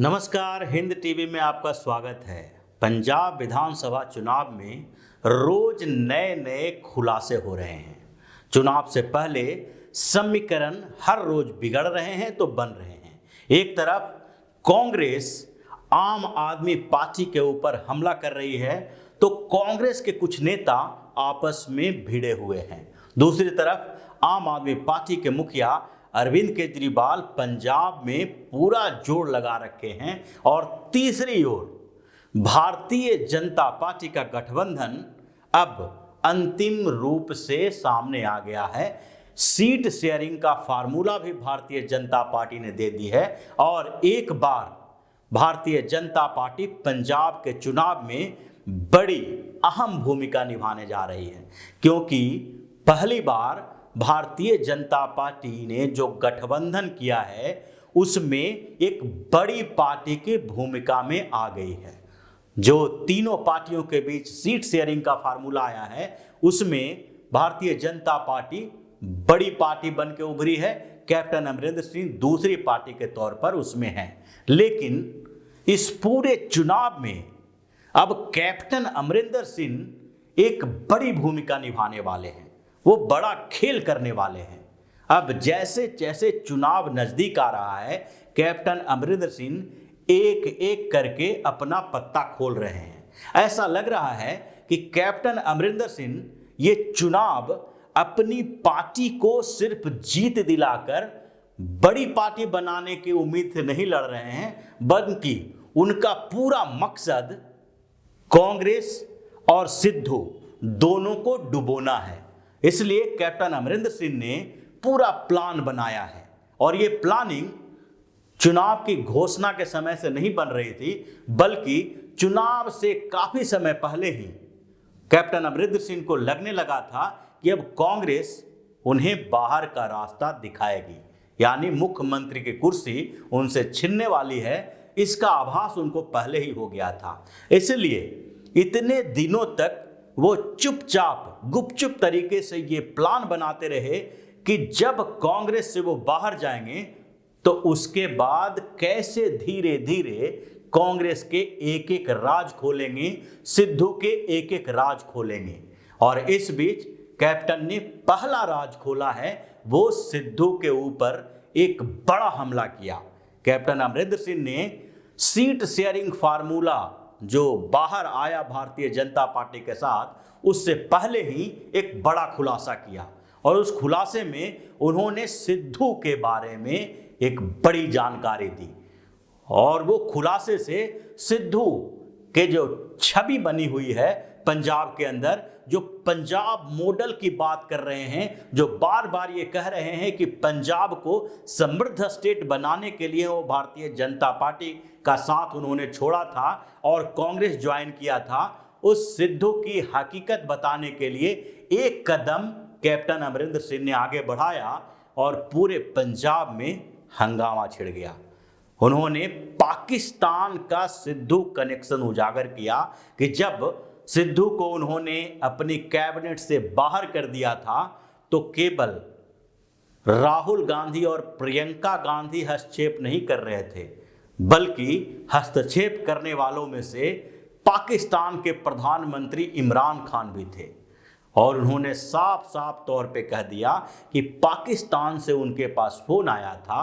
नमस्कार, हिंद टीवी में आपका स्वागत है। पंजाब विधानसभा चुनाव में रोज नए नए खुलासे हो रहे हैं। चुनाव से पहले समीकरण हर रोज बिगड़ रहे हैं तो बन रहे हैं। एक तरफ कांग्रेस आम आदमी पार्टी के ऊपर हमला कर रही है तो कांग्रेस के कुछ नेता आपस में भिड़े हुए हैं। दूसरी तरफ आम आदमी पार्टी के मुखिया अरविंद केजरीवाल पंजाब में पूरा जोर लगा रखे हैं और तीसरी ओर भारतीय जनता पार्टी का गठबंधन अब अंतिम रूप से सामने आ गया है। सीट शेयरिंग का फार्मूला भी भारतीय जनता पार्टी ने दे दी है और एक बार भारतीय जनता पार्टी पंजाब के चुनाव में बड़ी अहम भूमिका निभाने जा रही है, क्योंकि पहली बार भारतीय जनता पार्टी ने जो गठबंधन किया है उसमें एक बड़ी पार्टी की भूमिका में आ गई है। जो तीनों पार्टियों के बीच सीट शेयरिंग का फार्मूला आया है उसमें भारतीय जनता पार्टी बड़ी पार्टी बन के उभरी है। कैप्टन अमरिंदर सिंह दूसरी पार्टी के तौर पर उसमें है, लेकिन इस पूरे चुनाव में अब कैप्टन अमरिंदर सिंह एक बड़ी भूमिका निभाने वाले हैं। वो बड़ा खेल करने वाले हैं। अब जैसे जैसे चुनाव नजदीक आ रहा है, कैप्टन अमरिंदर सिंह एक एक करके अपना पत्ता खोल रहे हैं। ऐसा लग रहा है कि कैप्टन अमरिंदर सिंह ये चुनाव अपनी पार्टी को सिर्फ जीत दिलाकर बड़ी पार्टी बनाने की उम्मीद से नहीं लड़ रहे हैं, बल्कि उनका पूरा मकसद कांग्रेस और सिद्धू दोनों को डुबोना है। इसलिए कैप्टन अमरिंदर सिंह ने पूरा प्लान बनाया है और ये प्लानिंग चुनाव की घोषणा के समय से नहीं बन रही थी, बल्कि चुनाव से काफी समय पहले ही कैप्टन अमरिंदर सिंह को लगने लगा था कि अब कांग्रेस उन्हें बाहर का रास्ता दिखाएगी, यानी मुख्यमंत्री की कुर्सी उनसे छिनने वाली है। इसका आभास उनको पहले ही हो गया था। इसलिए इतने दिनों तक वो चुपचाप गुपचुप तरीके से ये प्लान बनाते रहे कि जब कांग्रेस से वो बाहर जाएंगे तो उसके बाद कैसे धीरे धीरे कांग्रेस के एक एक राज खोलेंगे, सिद्धू के एक एक राज खोलेंगे। और इस बीच कैप्टन ने पहला राज खोला है, वो सिद्धू के ऊपर एक बड़ा हमला किया। कैप्टन अमरिंदर सिंह ने सीट शेयरिंग फार्मूला जो बाहर आया भारतीय जनता पार्टी के साथ, उससे पहले ही एक बड़ा खुलासा किया और उस खुलासे में उन्होंने सिद्धू के बारे में एक बड़ी जानकारी दी। और वो खुलासे से सिद्धू के जो छवि बनी हुई है पंजाब के अंदर, जो पंजाब मॉडल की बात कर रहे हैं, जो बार बार ये कह रहे हैं कि पंजाब को समृद्ध स्टेट बनाने के लिए वो भारतीय जनता पार्टी का साथ उन्होंने छोड़ा था और कांग्रेस ज्वाइन किया था, उस सिद्धू की हकीकत बताने के लिए एक कदम कैप्टन अमरिंदर सिंह ने आगे बढ़ाया और पूरे पंजाब में हंगामा छिड़ गया। उन्होंने पाकिस्तान का सिद्धू कनेक्शन उजागर किया कि जब सिद्धू को उन्होंने अपनी कैबिनेट से बाहर कर दिया था तो केवल राहुल गांधी और प्रियंका गांधी हस्तक्षेप नहीं कर रहे थे, बल्कि हस्तक्षेप करने वालों में से पाकिस्तान के प्रधानमंत्री इमरान खान भी थे। और उन्होंने साफ साफ तौर पे कह दिया कि पाकिस्तान से उनके पास फोन आया था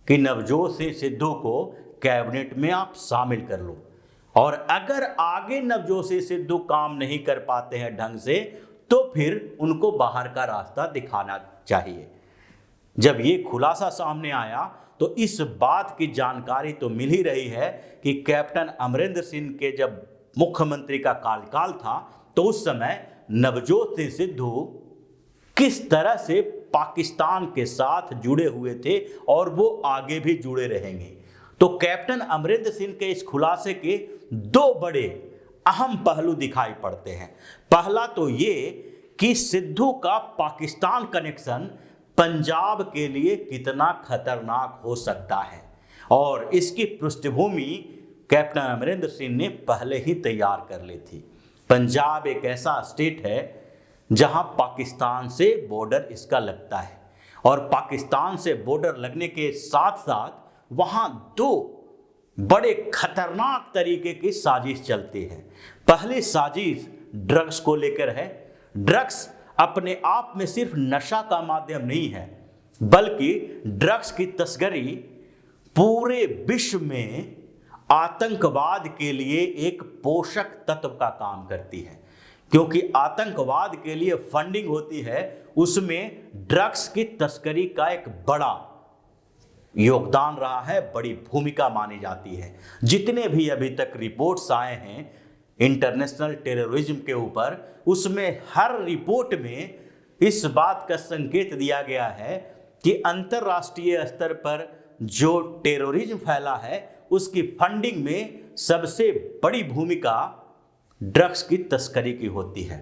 कि नवजोत सिंह सिद्धू को कैबिनेट में आप शामिल कर लो, और अगर आगे नवजोत सिंह सिद्धू काम नहीं कर पाते हैं ढंग से तो फिर उनको बाहर का रास्ता दिखाना चाहिए। जब ये खुलासा सामने आया तो इस बात की जानकारी तो मिल ही रही है कि कैप्टन अमरिंदर सिंह के जब मुख्यमंत्री का कार्यकाल था तो उस समय नवजोत सिंह सिद्धू किस तरह से पाकिस्तान के साथ जुड़े हुए थे और वो आगे भी जुड़े रहेंगे। तो कैप्टन अमरिंदर सिंह के इस खुलासे के दो बड़े अहम पहलू दिखाई पड़ते हैं। पहला तो ये कि सिद्धू का पाकिस्तान कनेक्शन पंजाब के लिए कितना खतरनाक हो सकता है, और इसकी पृष्ठभूमि कैप्टन अमरिंदर सिंह ने पहले ही तैयार कर ली थी। पंजाब एक ऐसा स्टेट है जहां पाकिस्तान से बॉर्डर इसका लगता है, और पाकिस्तान से बॉर्डर लगने के साथ साथ वहां दो बड़े खतरनाक तरीके की साजिश चलती है। पहली साजिश ड्रग्स को लेकर है। ड्रग्स अपने आप में सिर्फ नशा का माध्यम नहीं है, बल्कि ड्रग्स की तस्करी पूरे विश्व में आतंकवाद के लिए एक पोषक तत्व का काम करती है। क्योंकि आतंकवाद के लिए फंडिंग होती है, उसमें ड्रग्स की तस्करी का एक बड़ा योगदान रहा है, बड़ी भूमिका मानी जाती है। जितने भी अभी तक रिपोर्ट्स आए हैं इंटरनेशनल टेररिज्म के ऊपर, उसमें हर रिपोर्ट में इस बात का संकेत दिया गया है कि अंतर्राष्ट्रीय स्तर पर जो टेररिज्म फैला है उसकी फंडिंग में सबसे बड़ी भूमिका ड्रग्स की तस्करी की होती है।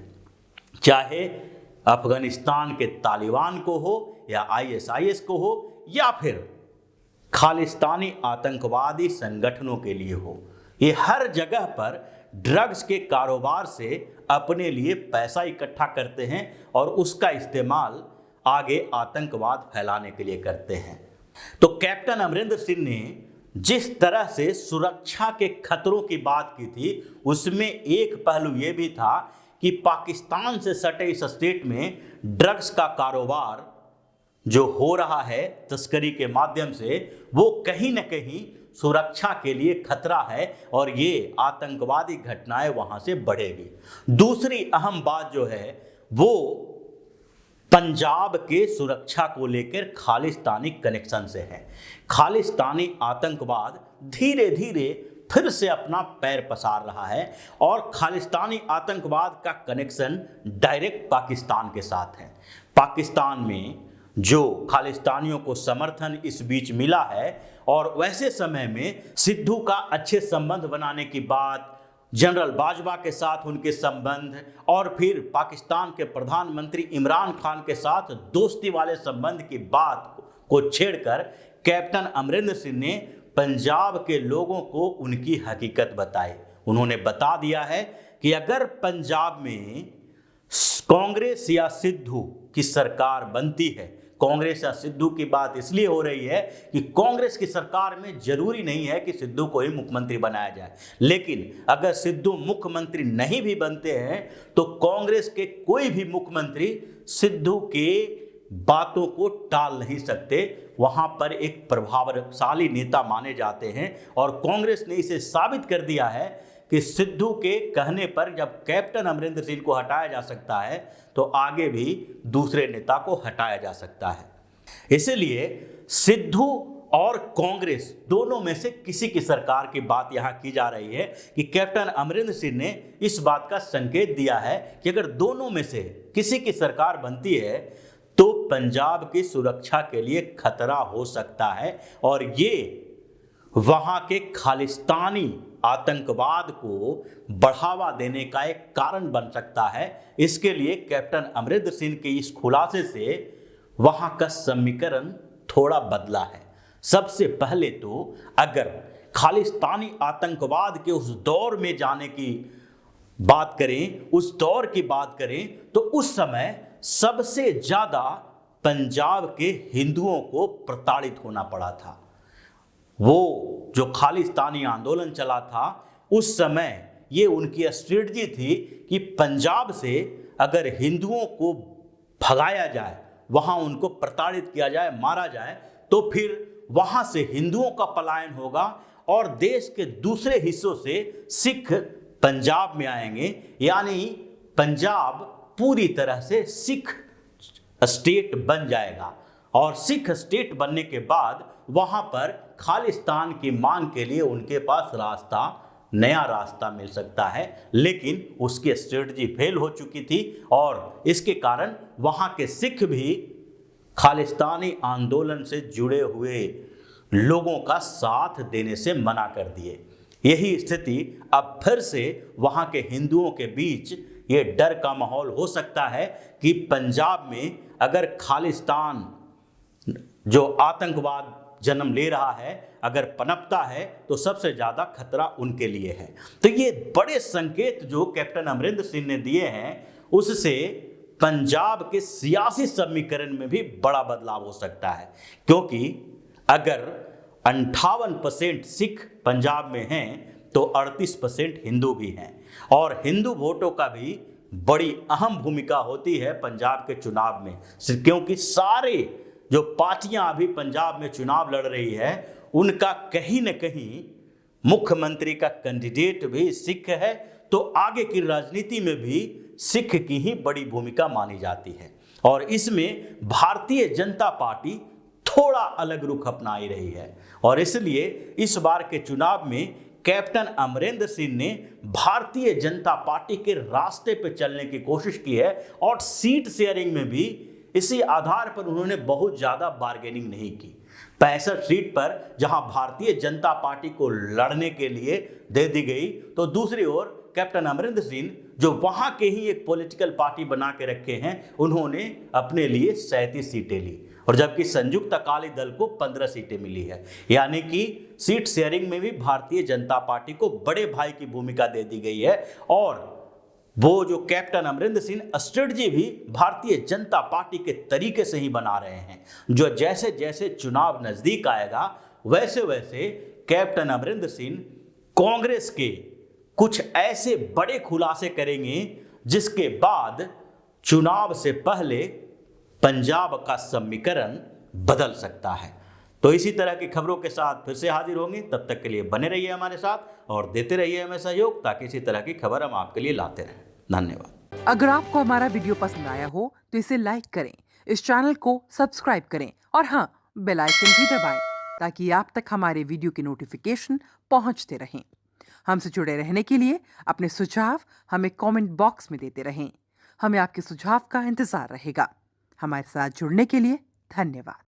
चाहे अफगानिस्तान के तालिबान को हो या आईएसआईएस को हो या फिर खालिस्तानी आतंकवादी संगठनों के लिए हो, ये हर जगह पर ड्रग्स के कारोबार से अपने लिए पैसा इकट्ठा करते हैं और उसका इस्तेमाल आगे आतंकवाद फैलाने के लिए करते हैं। तो कैप्टन अमरिंदर सिंह ने जिस तरह से सुरक्षा के खतरों की बात की थी, उसमें एक पहलू यह भी था कि पाकिस्तान से सटे इस स्टेट में ड्रग्स का कारोबार जो हो रहा है तस्करी के माध्यम से, वो कहीं न कहीं सुरक्षा के लिए खतरा है और ये आतंकवादी घटनाएं वहां से बढ़ेगी। दूसरी अहम बात जो है वो पंजाब के सुरक्षा को लेकर खालिस्तानी कनेक्शन से है। खालिस्तानी आतंकवाद धीरे धीरे फिर से अपना पैर पसार रहा है और खालिस्तानी आतंकवाद का कनेक्शन डायरेक्ट पाकिस्तान के साथ है। पाकिस्तान में जो खालिस्तानियों को समर्थन इस बीच मिला है और वैसे समय में सिद्धू का अच्छे संबंध बनाने की बात, जनरल बाजवा के साथ उनके संबंध और फिर पाकिस्तान के प्रधानमंत्री इमरान खान के साथ दोस्ती वाले संबंध की बात को छेड़कर कैप्टन अमरिंदर सिंह ने पंजाब के लोगों को उनकी हकीकत बताई। उन्होंने बता दिया है कि अगर पंजाब में कांग्रेस या सिद्धू की सरकार बनती है, कांग्रेस या सिद्धू की बात इसलिए हो रही है कि कांग्रेस की सरकार में जरूरी नहीं है कि सिद्धू को ही मुख्यमंत्री बनाया जाए, लेकिन अगर सिद्धू मुख्यमंत्री नहीं भी बनते हैं तो कांग्रेस के कोई भी मुख्यमंत्री सिद्धू के बातों को टाल नहीं सकते। वहां पर एक प्रभावशाली नेता माने जाते हैं और कांग्रेस ने इसे साबित कर दिया है कि सिद्धू के कहने पर जब कैप्टन अमरिंदर सिंह को हटाया जा सकता है तो आगे भी दूसरे नेता को हटाया जा सकता है। इसलिए सिद्धू और कांग्रेस दोनों में से किसी की सरकार की बात यहां की जा रही है कि कैप्टन अमरिंदर सिंह ने इस बात का संकेत दिया है कि अगर दोनों में से किसी की सरकार बनती है तो पंजाब की सुरक्षा के लिए खतरा हो सकता है और ये वहां के खालिस्तानी आतंकवाद को बढ़ावा देने का एक कारण बन सकता है। इसके लिए कैप्टन अमरिंदर सिंह के इस खुलासे से वहां का समीकरण थोड़ा बदला है। सबसे पहले तो अगर खालिस्तानी आतंकवाद के उस दौर में जाने की बात करें, उस दौर की बात करें, तो उस समय सबसे ज्यादा पंजाब के हिंदुओं को प्रताड़ित होना पड़ा था। वो जो खालिस्तानी आंदोलन चला था उस समय ये उनकी स्ट्रेटजी थी कि पंजाब से अगर हिंदुओं को भगाया जाए, वहां उनको प्रताड़ित किया जाए, मारा जाए, तो फिर वहां से हिंदुओं का पलायन होगा और देश के दूसरे हिस्सों से सिख पंजाब में आएंगे, यानी पंजाब पूरी तरह से सिख स्टेट बन जाएगा और सिख स्टेट बनने के बाद वहां पर खालिस्तान की मांग के लिए उनके पास नया रास्ता मिल सकता है। लेकिन उसकी स्ट्रेटजी फेल हो चुकी थी और इसके कारण वहां के सिख भी खालिस्तानी आंदोलन से जुड़े हुए लोगों का साथ देने से मना कर दिए। यही स्थिति अब फिर से वहां के हिंदुओं के बीच ये डर का माहौल हो सकता है कि पंजाब में अगर खालिस्तान जो आतंकवाद जन्म ले रहा है अगर पनपता है तो सबसे ज़्यादा खतरा उनके लिए है। तो ये बड़े संकेत जो कैप्टन अमरिंदर सिंह ने दिए हैं उससे पंजाब के सियासी समीकरण में भी बड़ा बदलाव हो सकता है, क्योंकि अगर 58% सिख पंजाब में हैं तो 38% हिंदू भी हैं। और हिंदू वोटों का भी बड़ी अहम भूमिका होती है पंजाब के चुनाव में, क्योंकि सारे जो पार्टियां अभी पंजाब में चुनाव लड़ रही है उनका कहीं न कहीं मुख्यमंत्री का कैंडिडेट भी सिख है, तो आगे की राजनीति में भी सिख की ही बड़ी भूमिका मानी जाती है। और इसमें भारतीय जनता पार्टी थोड़ा अलग रुख अपनाई रही है और इसलिए इस बार के चुनाव में कैप्टन अमरिंदर सिंह ने भारतीय जनता पार्टी के रास्ते पर चलने की कोशिश की है और सीट शेयरिंग में भी इसी आधार पर उन्होंने बहुत ज़्यादा बार्गेनिंग नहीं की। 65 सीट पर जहां भारतीय जनता पार्टी को लड़ने के लिए दे दी गई, तो दूसरी ओर कैप्टन अमरिंदर सिंह जो वहां के ही एक पॉलिटिकल पार्टी बना के रखे हैं, उन्होंने अपने लिए 37 सीटें ली और जबकि संयुक्त अकाली दल को 15 सीटें मिली है। यानी कि सीट शेयरिंग में भी भारतीय जनता पार्टी को बड़े भाई की भूमिका दे दी गई है और वो जो कैप्टन अमरिंदर सिंह स्ट्रेटजी भी भारतीय जनता पार्टी के तरीके से ही बना रहे हैं। जो जैसे जैसे चुनाव नजदीक आएगा वैसे वैसे कैप्टन अमरिंदर सिंह कांग्रेस के कुछ ऐसे बड़े खुलासे करेंगे जिसके बाद चुनाव से पहले पंजाब का समीकरण बदल सकता है। तो इसी तरह की खबरों के साथ फिर से हाजिर होंगे, तब तक के लिए बने रहिए हमारे साथ और देते रहिए हमें सहयोग, ताकि इसी तरह की खबर हम आपके लिए लाते रहें। धन्यवाद। अगर आपको हमारा वीडियो पसंद आया हो तो इसे लाइक करें, इस चैनल को सब्सक्राइब करें और हाँ, बेल आइकन भी दबाएं ताकि आप तक हमारे वीडियो की नोटिफिकेशन पहुंचते रहें। हमसे जुड़े रहने के लिए अपने सुझाव हमें कमेंट बॉक्स में देते रहें। हमें आपके सुझाव का इंतजार रहेगा। हमारे साथ जुड़ने के लिए धन्यवाद।